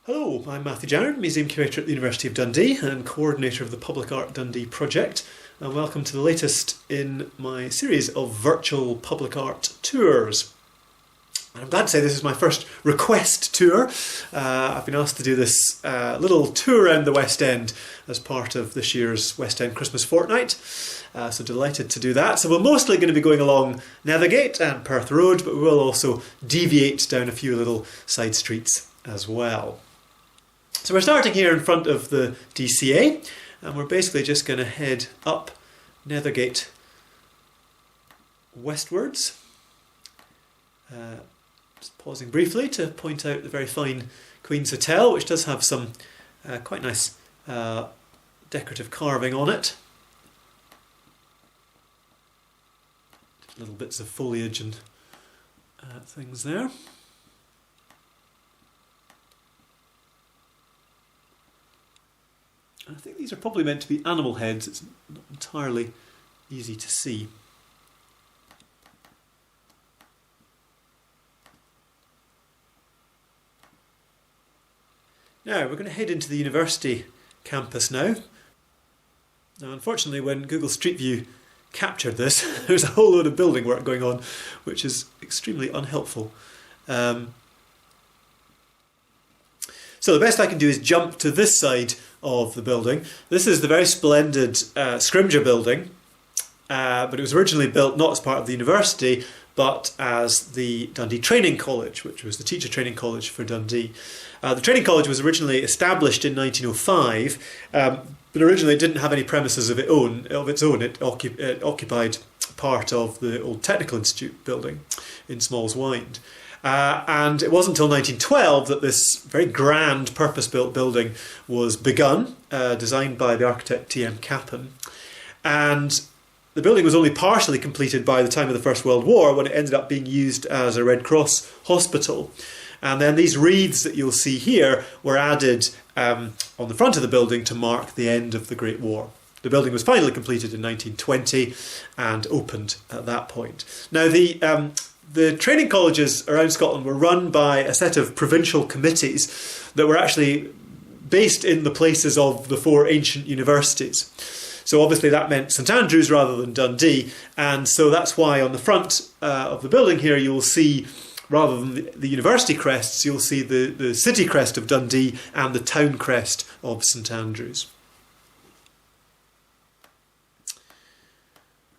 Hello, I'm Matthew Jarron, Museum Curator at the University of Dundee and Coordinator of the Public Art Dundee project, and welcome to the latest in my series of virtual public art tours. I'm glad to say this is my first request tour. I've been asked to do this little tour around the West End as part of this year's West End Christmas Fortnight, so delighted to do that. So we're mostly going to be going along Nethergate and Perth Road, but we will also deviate down a few little side streets as well. So we're starting here in front of the DCA, and we're basically just going to head up Nethergate westwards. Just pausing briefly to point out the very fine Queen's Hotel, which does have some quite nice decorative carving on it. Little bits of foliage and things there. I think these are probably meant to be animal heads. It's not entirely easy to see. Now we're going to head into the university campus now. Now unfortunately when Google Street View captured this, there's a whole load of building work going on, which is extremely unhelpful. So the best I can do is jump to this side of the building. This is the very splendid Scrimgeour building, but it was originally built not as part of the university, but as the Dundee Training College, which was the teacher training college for Dundee. The training college was originally established in 1905, but originally it didn't have any premises of its own. It occupied part of the old Technical Institute building in Smalls Wynd. And it wasn't until 1912 that this very grand purpose-built building was begun, designed by the architect T.M. Cappen. And the building was only partially completed by the time of the First World War, when it ended up being used as a Red Cross hospital. And then these wreaths that you'll see here were added on the front of the building to mark the end of the Great War. The building was finally completed in 1920 and opened at that point. Now the training colleges around Scotland were run by a set of provincial committees that were actually based in the places of the four ancient universities. So obviously that meant St Andrews rather than Dundee, and so that's why on the front of the building here you'll see, rather than the university crests, you'll see the city crest of Dundee and the town crest of St Andrews.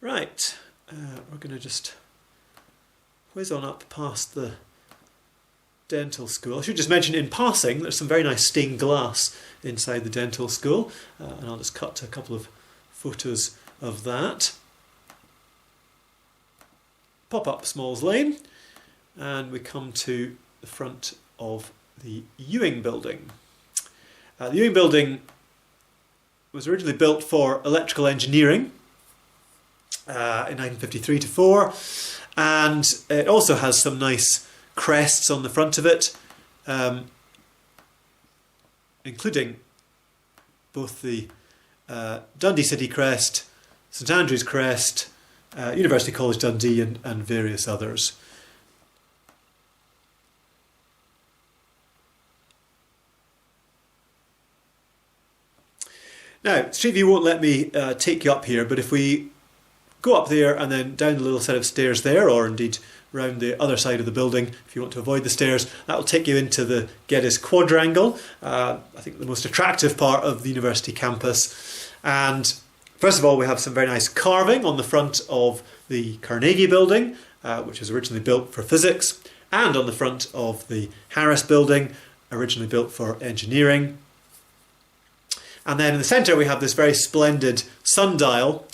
Right, we're going to just whiz on up past the dental school. I should just mention in passing there's some very nice stained glass inside the dental school, and I'll just cut to a couple of photos of that. Pop up Smalls Lane and we come to the front of the Ewing building. The Ewing building was originally built for electrical engineering in 1953 to 4, and it also has some nice crests on the front of it, including both the Dundee City crest, St Andrews crest, University College Dundee and various others. Now, Street View won't let me take you up here, but if we go up there and then down the little set of stairs there, or indeed round the other side of the building if you want to avoid the stairs, that will take you into the Geddes quadrangle, I think the most attractive part of the university campus. And first of all we have some very nice carving on the front of the Carnegie building, which was originally built for physics, and on the front of the Harris building, originally built for engineering. And then in the centre we have this very splendid sundial,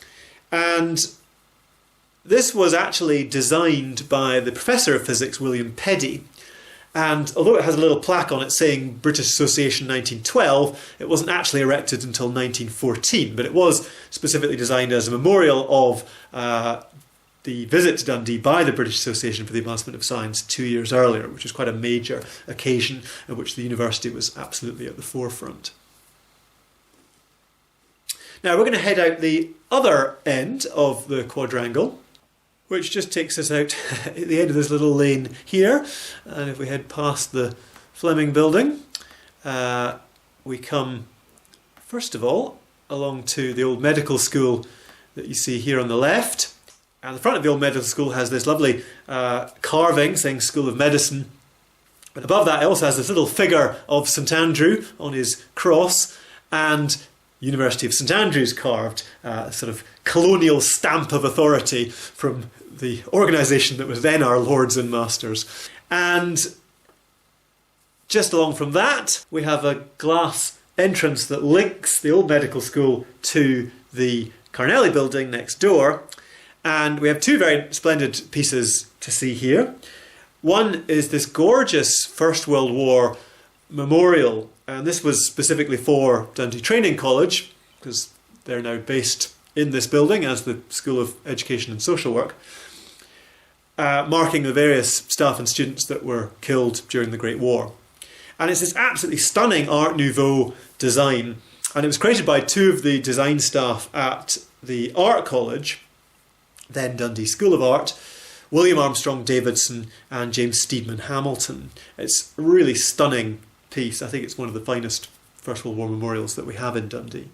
and this was actually designed by the Professor of Physics, William Peddy, and although it has a little plaque on it saying British Association 1912, it wasn't actually erected until 1914, but it was specifically designed as a memorial of the visit to Dundee by the British Association for the Advancement of Science 2 years earlier, which was quite a major occasion in which the university was absolutely at the forefront. Now we're going to head out the other end of the quadrangle, which just takes us out at the end of this little lane here. And if we head past the Fleming building, we come, first of all, along to the old medical school that you see here on the left. And the front of the old medical school has this lovely carving saying School of Medicine. And above that it also has this little figure of St Andrew on his cross, and University of St Andrews carved, a sort of colonial stamp of authority from the organisation that was then our Lords and Masters. And just along from that we have a glass entrance that links the old medical school to the Carnelli building next door. And we have two very splendid pieces to see here. One is this gorgeous First World War memorial, and this was specifically for Dundee Training College, because they're now based in this building as the School of Education and Social Work, marking the various staff and students that were killed during the Great War. And it's this absolutely stunning Art Nouveau design, and it was created by two of the design staff at the Art College, then Dundee School of Art, William Armstrong Davidson and James Steedman Hamilton. It's a really stunning piece. I think it's one of the finest First World War memorials that we have in Dundee.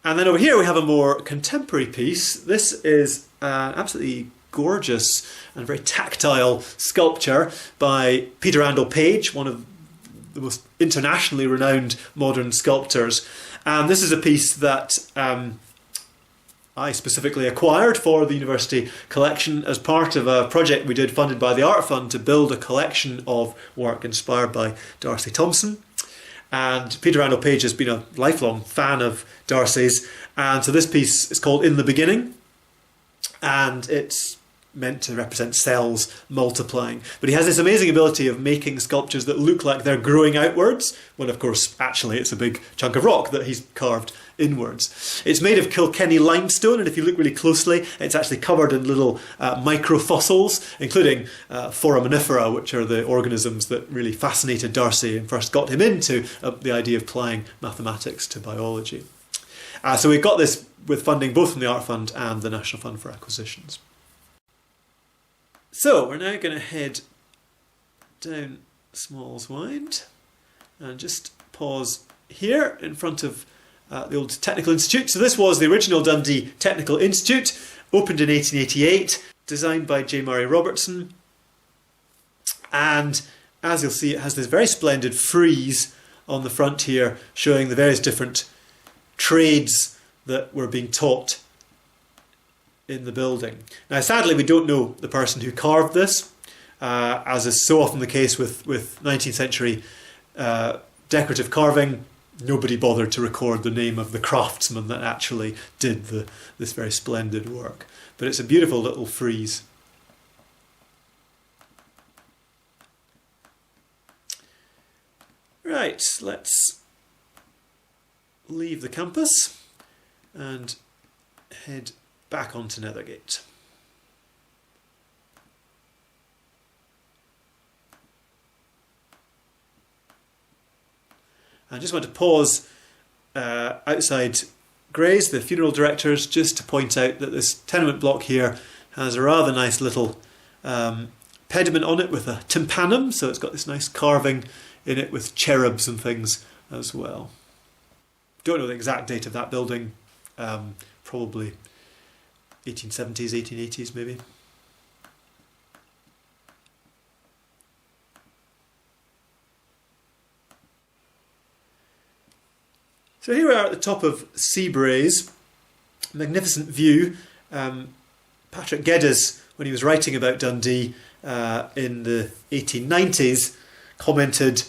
And then over here we have a more contemporary piece. This is an absolutely gorgeous and very tactile sculpture by Peter Randall Page, one of the most internationally renowned modern sculptors. And this is a piece that I specifically acquired for the university collection as part of a project we did funded by the Art Fund to build a collection of work inspired by Darcy Thompson. And Peter Randall Page has been a lifelong fan of Darcy's, and so this piece is called In the Beginning, and it's meant to represent cells multiplying. But he has this amazing ability of making sculptures that look like they're growing outwards, when of course actually it's a big chunk of rock that he's carved inwards. It's made of Kilkenny limestone, and if you look really closely it's actually covered in little microfossils, including foraminifera, which are the organisms that really fascinated Darcy and first got him into the idea of applying mathematics to biology. So we've got this with funding both from the Art Fund and the National Fund for Acquisitions. So we're now going to head down Smalls Wynd and just pause here in front of the old Technical Institute. So this was the original Dundee Technical Institute, opened in 1888, designed by J. Murray Robertson. And as you'll see, it has this very splendid frieze on the front here showing the various different trades that were being taught in the building. Now sadly we don't know the person who carved this, as is so often the case with 19th century decorative carving. Nobody bothered to record the name of the craftsman that actually did this very splendid work. But it's a beautiful little frieze. Right, let's leave the campus and head back onto Nethergate. I just want to pause outside Gray's, the funeral directors, just to point out that this tenement block here has a rather nice little pediment on it with a tympanum, so it's got this nice carving in it with cherubs and things as well. Don't know the exact date of that building, probably 1870s, 1880s maybe. So here we are at the top of Seabreeze, magnificent view. Patrick Geddes, when he was writing about Dundee in the 1890s, commented,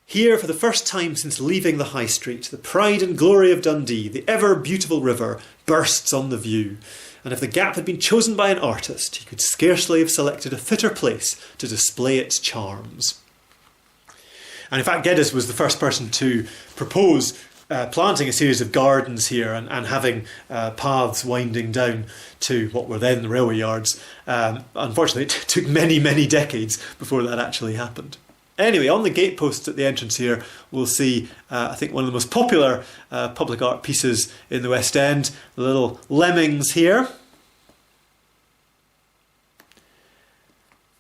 "Here, for the first time since leaving the High Street, the pride and glory of Dundee, the ever beautiful river, bursts on the view. And if the gap had been chosen by an artist, he could scarcely have selected a fitter place to display its charms." And in fact, Geddes was the first person to propose planting a series of gardens here and having paths winding down to what were then the railway yards. Unfortunately, it took many, many decades before that actually happened. Anyway, on the gateposts at the entrance here, we'll see, I think, one of the most popular public art pieces in the West End, the little lemmings here.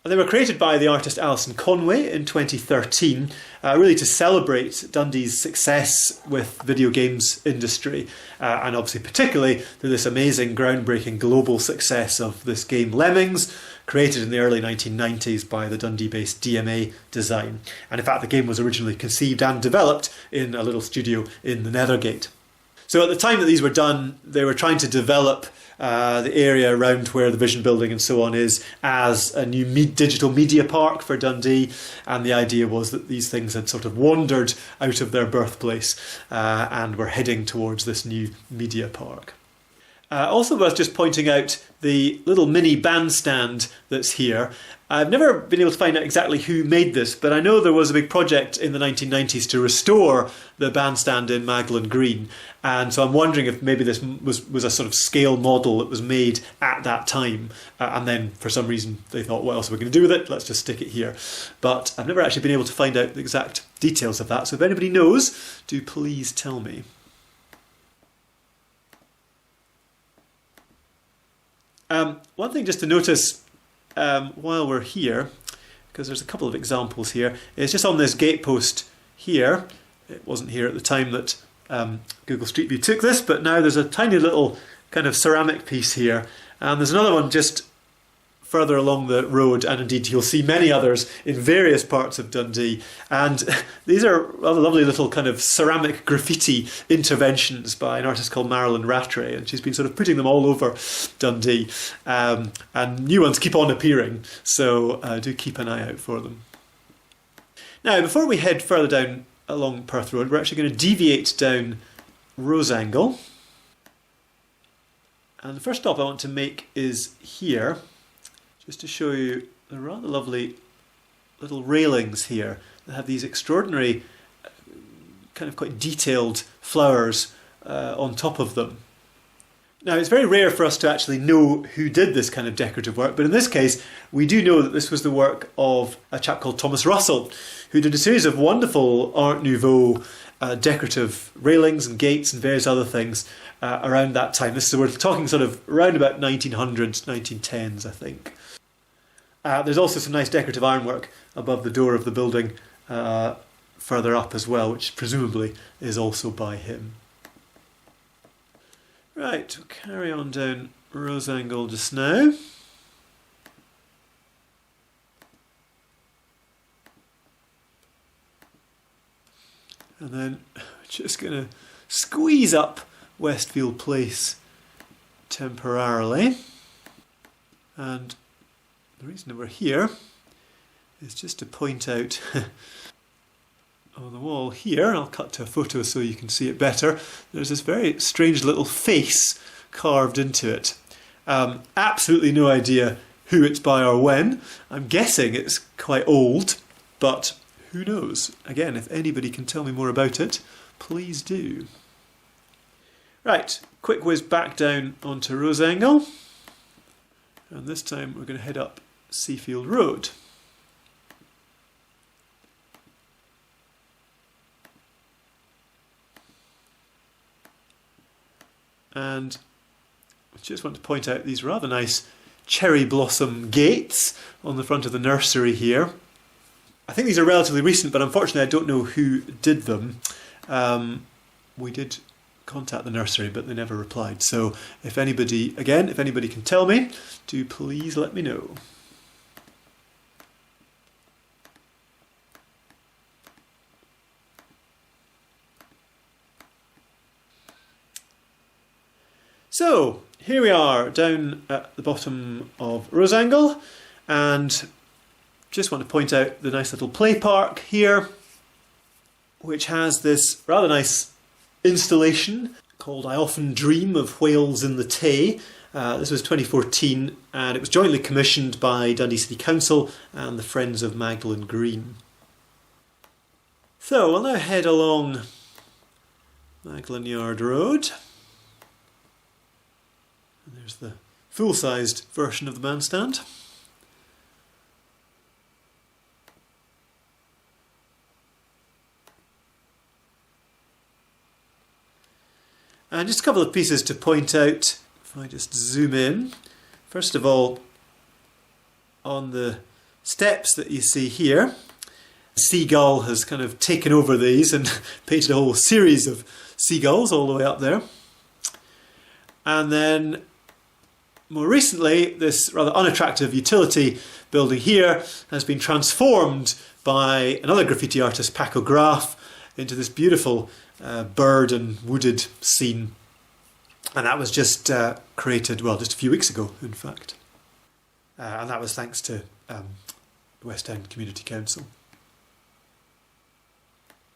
And they were created by the artist Alison Conway in 2013, really to celebrate Dundee's success with video games industry, and obviously particularly to this amazing, groundbreaking global success of this game Lemmings, created in the early 1990s by the Dundee-based DMA Design. And in fact, the game was originally conceived and developed in a little studio in the Nethergate. So at the time that these were done, they were trying to develop the area around where the Vision Building and so on is as a new digital media park for Dundee, and the idea was that these things had sort of wandered out of their birthplace and were heading towards this new media park. Also worth just pointing out the little mini bandstand that's here. I've never been able to find out exactly who made this, but I know there was a big project in the 1990s to restore the bandstand in Magdalen Green, and so I'm wondering if maybe this was a sort of scale model that was made at that time, and then for some reason they thought, what else are we going to do with it? Let's just stick it here. But I've never actually been able to find out the exact details of that, so if anybody knows, do please tell me. One thing just to notice while we're here, because there's a couple of examples here, is just on this gatepost here. It wasn't here at the time that Google Street View took this, but now there's a tiny little kind of ceramic piece here, and there's another one just further along the road, and indeed you'll see many others in various parts of Dundee, and these are rather lovely little kind of ceramic graffiti interventions by an artist called Marilyn Rattray, and she's been sort of putting them all over Dundee, and new ones keep on appearing, so do keep an eye out for them. Now, before we head further down along Perth Road, we're actually going to deviate down Roseangle, and the first stop I want to make is here, just to show you the rather lovely little railings here that have these extraordinary, kind of quite detailed flowers on top of them. Now, it's very rare for us to actually know who did this kind of decorative work, but in this case, we do know that this was the work of a chap called Thomas Russell, who did a series of wonderful Art Nouveau decorative railings and gates and various other things around that time. We're talking sort of around about 1900s, 1910s, I think. There's also some nice decorative ironwork above the door of the building further up as well, which presumably is also by him. Right, we'll carry on down Roseangle just now. And then we're just going to squeeze up Westfield Place temporarily. And the reason that we're here is just to point out on the wall here, I'll cut to a photo so you can see it better, there's this very strange little face carved into it. Absolutely no idea who it's by or when. I'm guessing it's quite old, but who knows? Again, if anybody can tell me more about it, please do. Right, quick whiz back down onto Roseangle, and this time we're going to head up Seafield Road. And I just want to point out these rather nice cherry blossom gates on the front of the nursery here. I think these are relatively recent, but unfortunately I don't know who did them. We did contact the nursery, but they never replied. So if anybody can tell me, do please let me know. So here we are down at the bottom of Roseangle, and just want to point out the nice little play park here, which has this rather nice installation called I Often Dream of Whales in the Tay. This was 2014, and it was jointly commissioned by Dundee City Council and the Friends of Magdalen Green. So we'll now head along Lanyard Road. And there's the full-sized version of the bandstand. And just a couple of pieces to point out, if I just zoom in. First of all, on the steps that you see here. Seagull has kind of taken over these and painted a whole series of seagulls all the way up there. And then more recently, this rather unattractive utility building here has been transformed by another graffiti artist, Paco Graf, into this beautiful bird and wooded scene. And that was just created, well, just a few weeks ago, in fact. And that was thanks to the West End Community Council.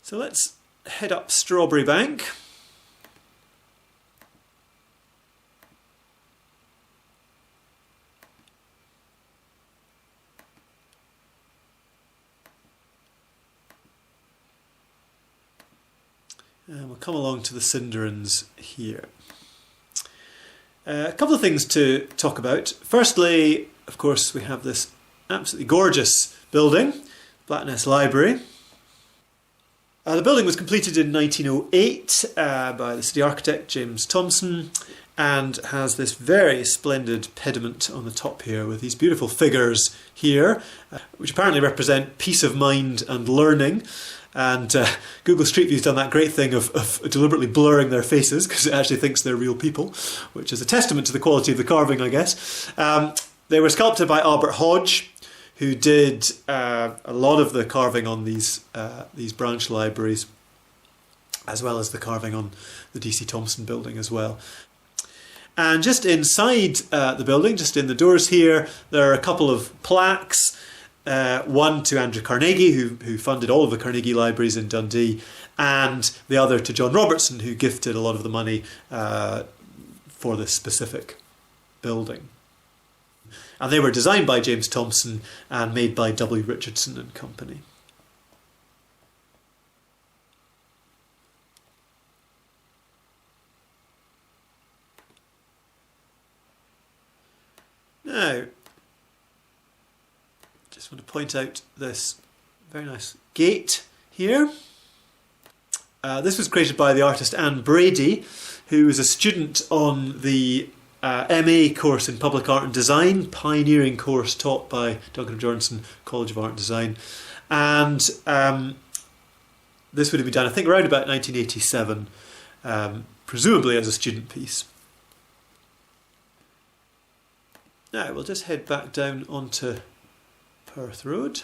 So let's head up Strawberry Bank. And we'll come along to the Cinderans here. A couple of things to talk about. Firstly, of course, we have this absolutely gorgeous building, Blackness Library. The building was completed in 1908 by the city architect James Thomson, and has this very splendid pediment on the top here with these beautiful figures here, which apparently represent peace of mind and learning. And Google Street View's done that great thing of deliberately blurring their faces because it actually thinks they're real people, which is a testament to the quality of the carving, I guess. They were sculpted by Albert Hodge, who did a lot of the carving on these branch libraries, as well as the carving on the DC Thomson building as well. And just inside the building, just in the doors here, there are a couple of plaques. One to Andrew Carnegie, who funded all of the Carnegie libraries in Dundee, and the other to John Robertson, who gifted a lot of the money for this specific building. And they were designed by James Thomson and made by W. Richardson and Company. Now, just want to point out this very nice gate here. This was created by the artist Anne Brady, who was a student on the MA course in Public Art and Design, pioneering course taught by Duncan of Jordanson College of Art and Design. And this would have been done, I think, around about 1987, presumably as a student piece. Now we'll just head back down onto Perth Road.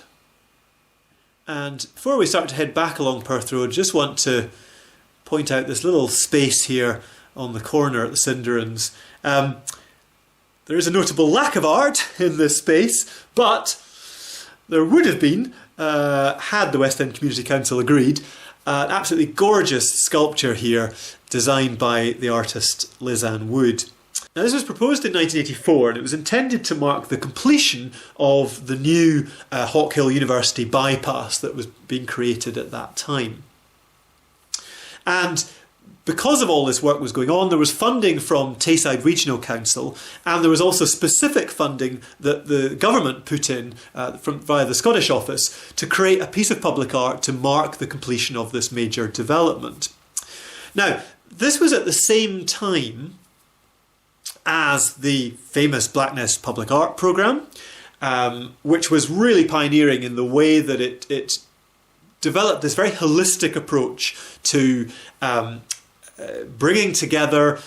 And before we start to head back along Perth Road, just want to point out this little space here on the corner at the Cinderans. There is a notable lack of art in this space, but there would have been, had the West End Community Council agreed, an absolutely gorgeous sculpture here designed by the artist Liz Ann Wood. Now, this was proposed in 1984 and it was intended to mark the completion of the new Hawkhill University bypass that was being created at that time. And because of all this work was going on, there was funding from Tayside Regional Council, and there was also specific funding that the government put in via the Scottish Office to create a piece of public art to mark the completion of this major development. Now, this was at the same time as the famous Blackness Public Art Programme, which was really pioneering in the way that it developed this very holistic approach to bringing together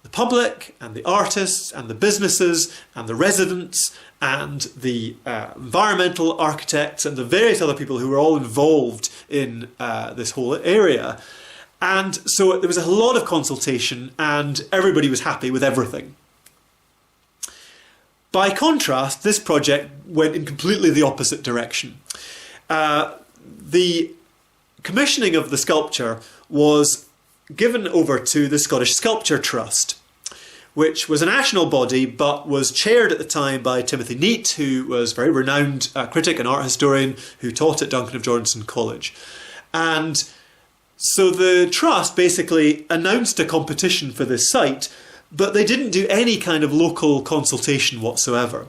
the public and the artists and the businesses and the residents and the environmental architects and the various other people who were all involved in this whole area. And so there was a lot of consultation and everybody was happy with everything. By contrast, this project went in completely the opposite direction. The commissioning of the sculpture was given over to the Scottish Sculpture Trust, which was a national body but was chaired at the time by Timothy Neate, who was a very renowned critic and art historian who taught at Duncan of Jordanson College. And so the trust basically announced a competition for this site, but they didn't do any kind of local consultation whatsoever.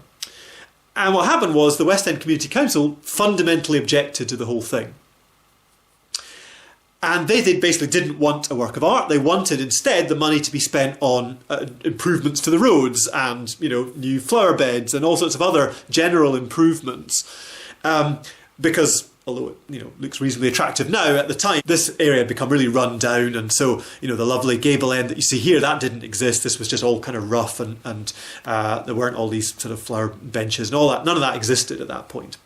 And what happened was the West End Community Council fundamentally objected to the whole thing. And they basically didn't want a work of art. They wanted instead the money to be spent on improvements to the roads and, you know, new flower beds and all sorts of other general improvements. Because although it, you know, looks reasonably attractive now, at the time this area had become really run down, and so, you know, the lovely gable end that you see here, that didn't exist. This was just all kind of rough, and there weren't all these sort of flower benches and all that. None of that existed at that point.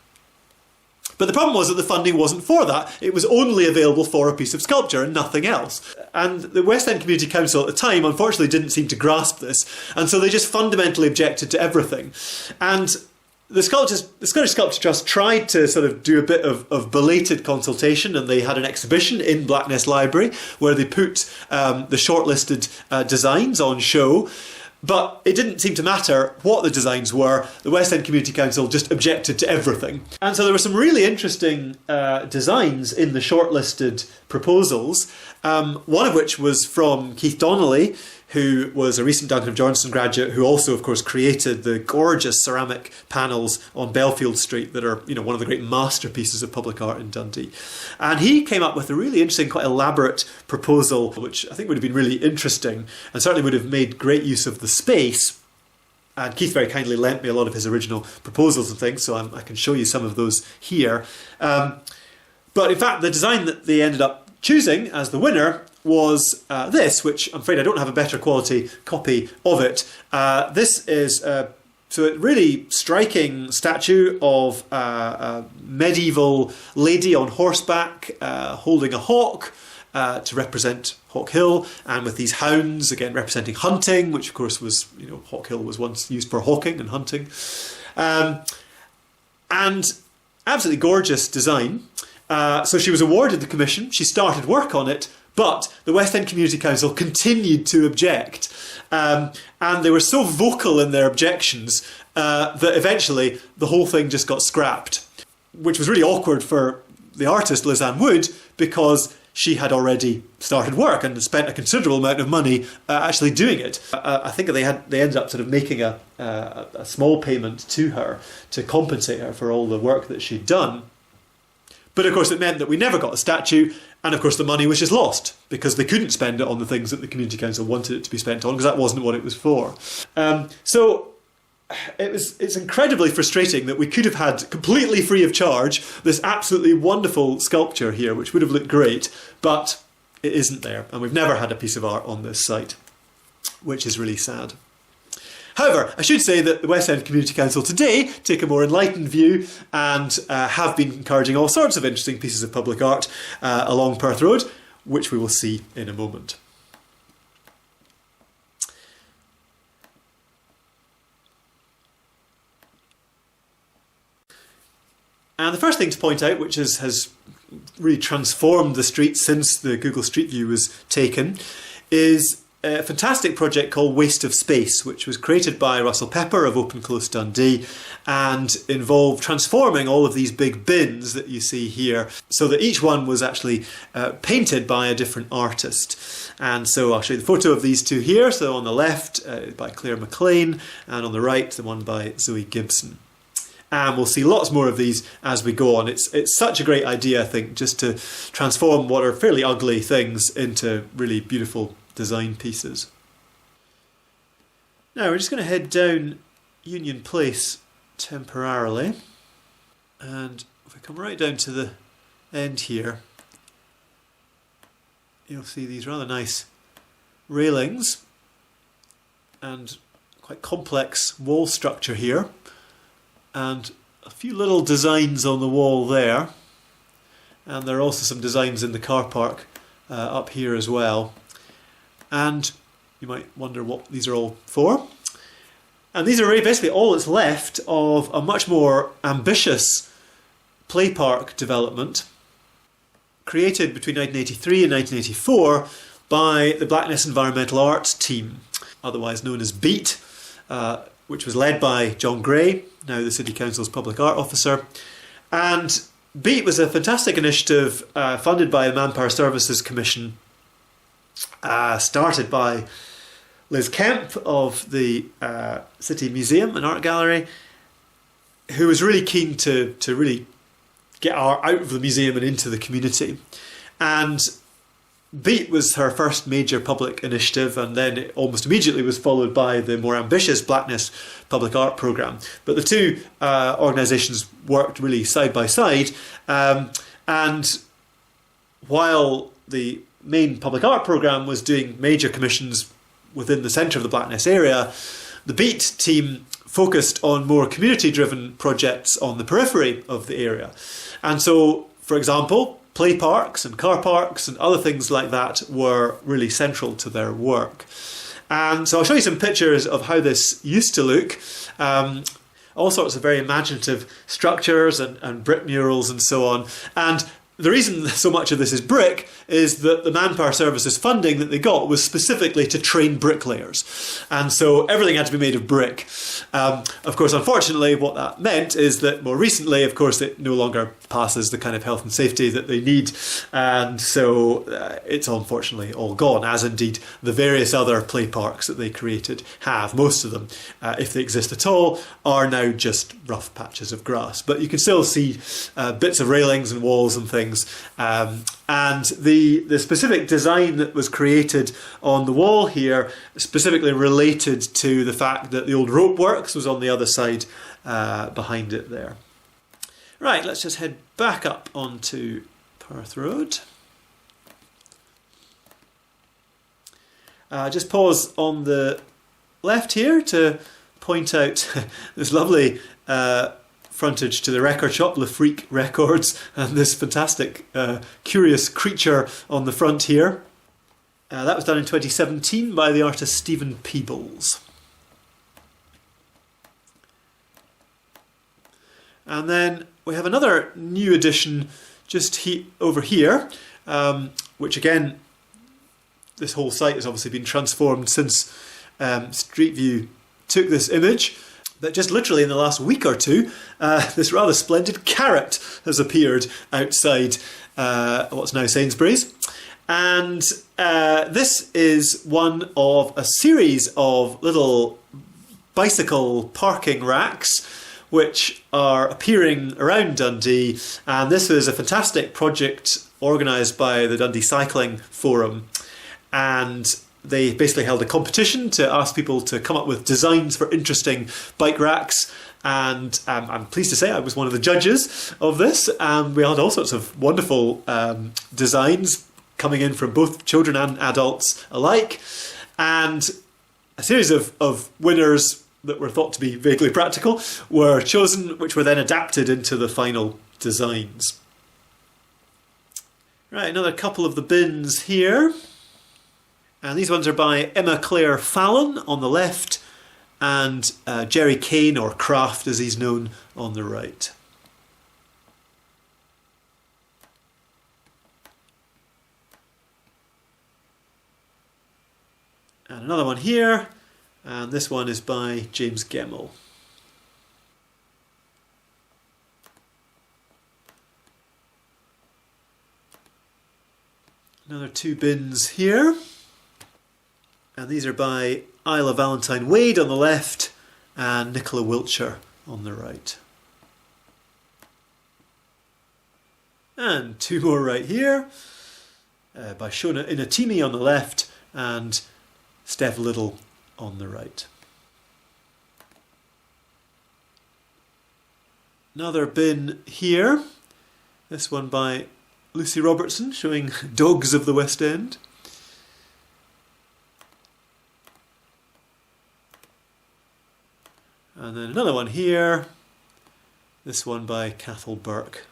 But the problem was that the funding wasn't for that. It was only available for a piece of sculpture and nothing else. And the West End Community Council at the time, unfortunately, didn't seem to grasp this. And so they just fundamentally objected to everything. And the Scottish Sculpture Trust tried to sort of do a bit of belated consultation, and they had an exhibition in Blackness Library where they put the shortlisted designs on show. But it didn't seem to matter what the designs were. The West End Community Council just objected to everything. And so there were some really interesting designs in the shortlisted proposals, one of which was from Keith Donnelly, who was a recent Duncan of Johnson graduate, who also, of course, created the gorgeous ceramic panels on Belfield Street that are, you know, one of the great masterpieces of public art in Dundee. And he came up with a really interesting, quite elaborate proposal, which I think would have been really interesting and certainly would have made great use of the space. And Keith very kindly lent me a lot of his original proposals and things, so I can show you some of those here. But in fact, the design that they ended up choosing as the winner was this, which I'm afraid I don't have a better quality copy of it. This is so a really striking statue of a medieval lady on horseback holding a hawk to represent Hawk Hill, and with these hounds again representing hunting, which of course was, you know, Hawk Hill was once used for hawking and hunting, and absolutely gorgeous design. So she was awarded the commission. She started work on it. But the West End Community Council continued to object, and they were so vocal in their objections that eventually the whole thing just got scrapped, which was really awkward for the artist Liz Ann Wood, because she had already started work and spent a considerable amount of money actually doing it. I think they ended up sort of making a small payment to her to compensate her for all the work that she'd done. But of course it meant that we never got a statue, and of course the money was just lost because they couldn't spend it on the things that the Community Council wanted it to be spent on, because that wasn't what it was for. So it's incredibly frustrating that we could have had completely free of charge this absolutely wonderful sculpture here, which would have looked great, but it isn't there, and we've never had a piece of art on this site, which is really sad. However, I should say that the West End Community Council today take a more enlightened view and have been encouraging all sorts of interesting pieces of public art along Perth Road, which we will see in a moment. And the first thing to point out, which has really transformed the street since the Google Street View was taken, is a fantastic project called Waste of Space, which was created by Russell Pepper of Open Close Dundee and involved transforming all of these big bins that you see here so that each one was actually painted by a different artist. And so I'll show you the photo of these two here. So on the left by Claire McLean, and on the right the one by Zoe Gibson. And we'll see lots more of these as we go on. It's such a great idea, I think, just to transform what are fairly ugly things into really beautiful design pieces. Now we're just going to head down Union Place temporarily, and if we come right down to the end here, you'll see these rather nice railings and quite complex wall structure here, and a few little designs on the wall there, and there are also some designs in the car park up here as well. And you might wonder what these are all for. And these are really basically all that's left of a much more ambitious play park development created between 1983 and 1984 by the Blackness Environmental Arts team, otherwise known as BEAT, which was led by John Gray, now the City Council's Public Art Officer. And BEAT was a fantastic initiative funded by the Manpower Services Commission, started by Liz Kemp of the City Museum and Art Gallery, who was really keen to really get art out of the museum and into the community. And Beat was her first major public initiative, and then it almost immediately was followed by the more ambitious Blackness Public Art Programme. But the two organisations worked really side by side, and while the main public art programme was doing major commissions within the centre of the Blackness area, the Beat team focused on more community-driven projects on the periphery of the area. And so, for example, play parks and car parks and other things like that were really central to their work. And so I'll show you some pictures of how this used to look. All sorts of very imaginative structures and brick murals and so on. And the reason so much of this is brick is that the Manpower Services funding that they got was specifically to train bricklayers. And so everything had to be made of brick. Of course, unfortunately, what that meant is that more recently, of course, it no longer passes the kind of health and safety that they need. And so it's unfortunately all gone, as indeed the various other play parks that they created have. Most of them, if they exist at all, are now just rough patches of grass. But you can still see bits of railings and walls and things. And the specific design that was created on the wall here specifically related to the fact that the old rope works was on the other side behind it there. Right, let's just head back up onto Perth Road. Just pause on the left here to point out this lovely frontage to the record shop, Le Freak Records, and this fantastic curious creature on the front here. That was done in 2017 by the artist Stephen Peebles. And then we have another new addition just over here, which again, this whole site has obviously been transformed since Street View took this image. But just literally in the last week or two, this rather splendid carrot has appeared outside what's now Sainsburys. And this is one of a series of little bicycle parking racks which are appearing around Dundee. And this was a fantastic project organised by the Dundee Cycling Forum. And they basically held a competition to ask people to come up with designs for interesting bike racks, and I'm pleased to say I was one of the judges of this. We had all sorts of wonderful designs coming in from both children and adults alike, and a series of winners that were thought to be vaguely practical were chosen, which were then adapted into the final designs. Right, another couple of the bins here. And these ones are by Emma Claire Fallon on the left and Jerry Kane, or Kraft as he's known, on the right. And another one here, and this one is by James Gemmell. Another two bins here. And these are by Isla Valentine Wade on the left and Nicola Wiltshire on the right. And two more right here by Shona Inatimi on the left and Steph Little on the right. Another bin here, this one by Lucy Robertson, showing Dogs of the West End. And then another one here, this one by Kallum Burke.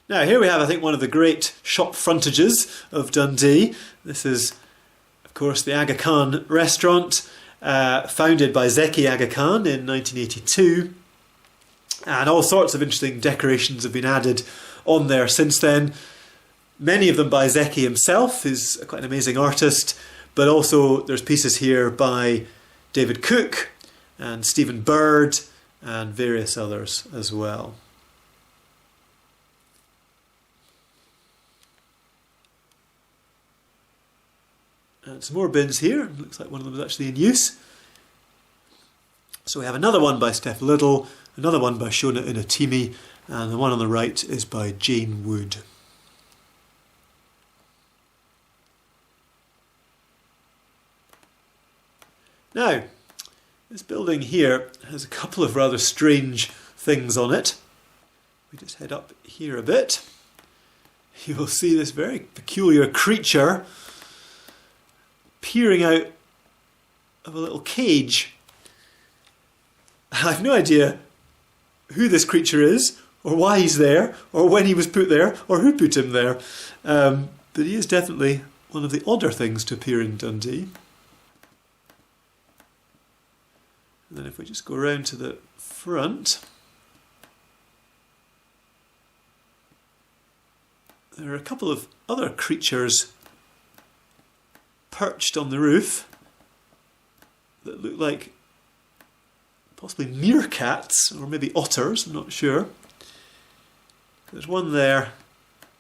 Now here we have, I think, one of the great shop frontages of Dundee. This is, of course, the Agakon Restaurant, founded by Zeki Agakon in 1982. And all sorts of interesting decorations have been added on there since then. Many of them by Zeki himself, who's quite an amazing artist, but also there's pieces here by David Cook and Stephen Bird and various others as well. And some more bins here. Looks like one of them is actually in use. So we have another one by Steph Little, another one by Shona Inatimi, and the one on the right is by Jane Wood. Now, this building here has a couple of rather strange things on it. We just head up here a bit. You will see this very peculiar creature peering out of a little cage. I have no idea who this creature is, or why he's there, or when he was put there, or who put him there. But he is definitely one of the odder things to appear in Dundee. And then if we just go around to the front, there are a couple of other creatures perched on the roof that look like possibly meerkats or maybe otters, I'm not sure. There's one there,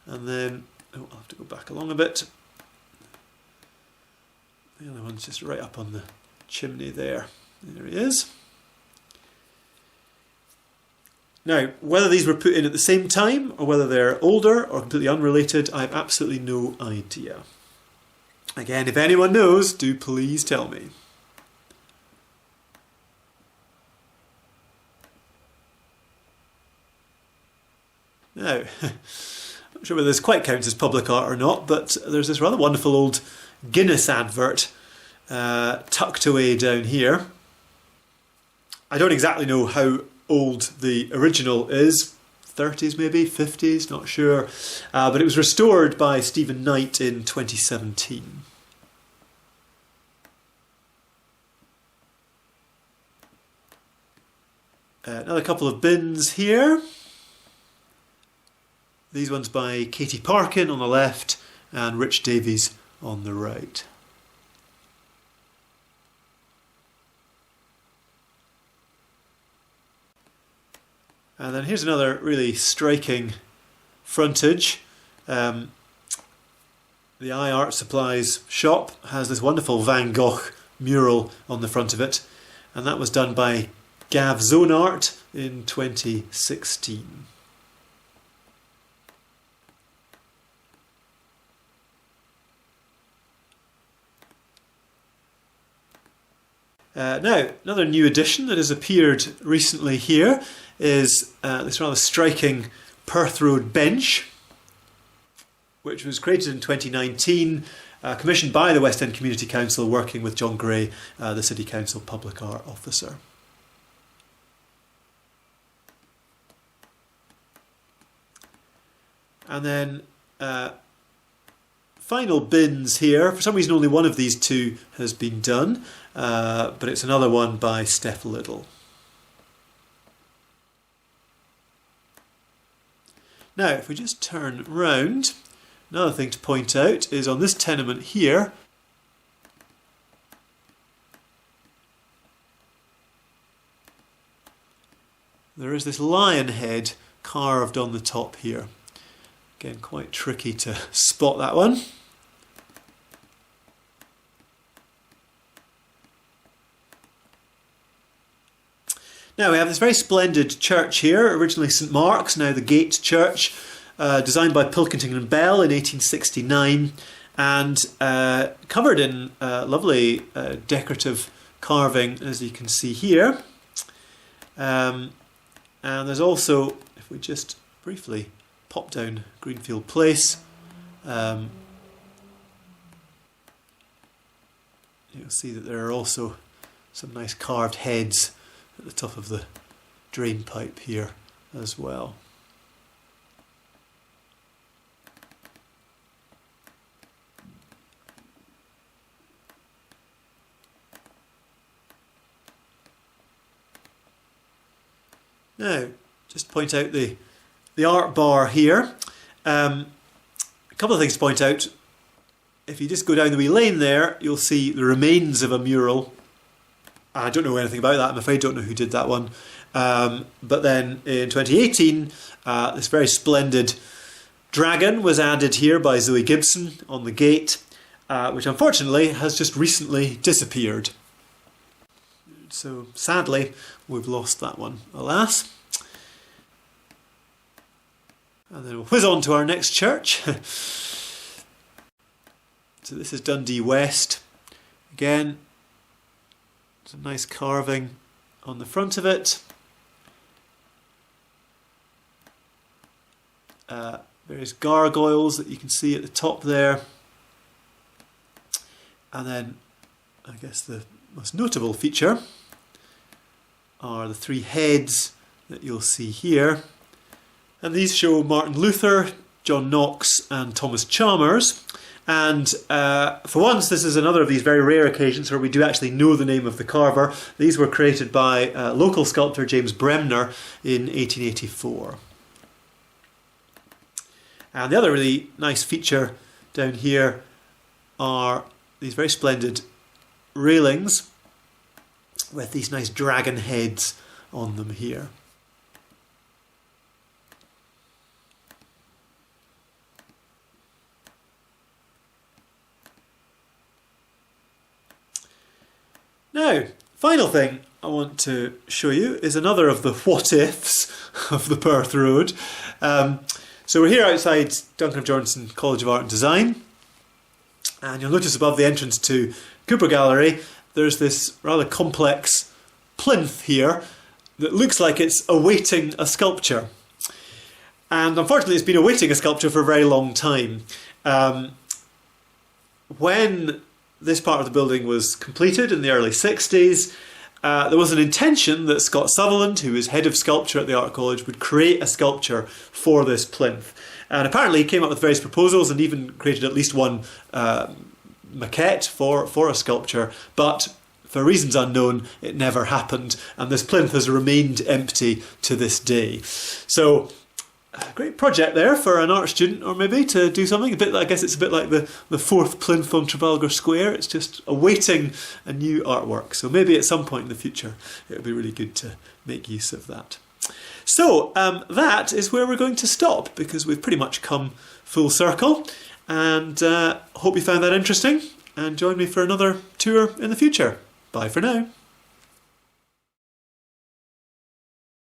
and then I'll have to go back along a bit. The other one's just right up on the chimney there. There he is. Now, whether these were put in at the same time or whether they're older or completely unrelated, I have absolutely no idea. Again, if anyone knows, do please tell me. Now, I'm not sure whether this quite counts as public art or not, but there's this rather wonderful old Guinness advert tucked away down here. I don't exactly know how old the original is, 30s maybe, 50s, not sure, but it was restored by Stephen Knight in 2017. Another couple of bins here. These ones by Katie Parkin on the left and Rich Davies on the right. And then here's another really striking frontage. The I Art Supplies shop has this wonderful Van Gogh mural on the front of it, and that was done by Gav Zone Art in 2016. Now, another new addition that has appeared recently here is this rather striking Perth Road bench, which was created in 2019, commissioned by the West End Community Council, working with John Gray, the City Council Public Art Officer. And then final bins here. For some reason only one of these two has been done, but it's another one by Steph Liddle. Now if we just turn round, another thing to point out is on this tenement here, there is this lion head carved on the top here. Again, quite tricky to spot that one. Now we have this very splendid church here, originally St Mark's, now the Gate Church, designed by Pilkington and Bell in 1869, and covered in lovely decorative carving, as you can see here. And there's also, if we just briefly pop down Greenfield Place, you'll see that there are also some nice carved heads at the top of the drain pipe here as well. Now, just point out the art bar here. A couple of things to point out. If you just go down the wee lane there, you'll see the remains of a mural. I don't know anything about that, I'm afraid, don't know who did that one. But then in 2018, this very splendid dragon was added here by Zoe Gibson on the gate, which unfortunately has just recently disappeared. So sadly, we've lost that one, alas. And then we'll whiz on to our next church. So this is Dundee West. Again, it's a nice carving on the front of it. Various gargoyles that you can see at the top there. And then, I guess the most notable feature are the three heads that you'll see here. And these show Martin Luther, John Knox and Thomas Chalmers. And for once, this is another of these very rare occasions where we do actually know the name of the carver. These were created by local sculptor James Bremner in 1884. And the other really nice feature down here are these very splendid railings with these nice dragon heads on them here. Now, final thing I want to show you is another of the what-ifs of the Perth Road. So we're here outside Duncan Johnson College of Art and Design, and you'll notice above the entrance to Cooper Gallery there's this rather complex plinth here that looks like it's awaiting a sculpture. And unfortunately it's been awaiting a sculpture for a very long time. When this part of the building was completed in the early 60s, there was an intention that Scott Sutherland, who was head of sculpture at the Art College, would create a sculpture for this plinth. And apparently he came up with various proposals and even created at least one maquette for a sculpture, but for reasons unknown it never happened, and this plinth has remained empty to this day. So a great project there for an art student, or maybe to do something a bit. I guess it's a bit like the fourth plinth on Trafalgar Square. It's just awaiting a new artwork. So maybe at some point in the future it would be really good to make use of that. So that is where we're going to stop, because we've pretty much come full circle, and hope you found that interesting and join me for another tour in the future. Bye for now.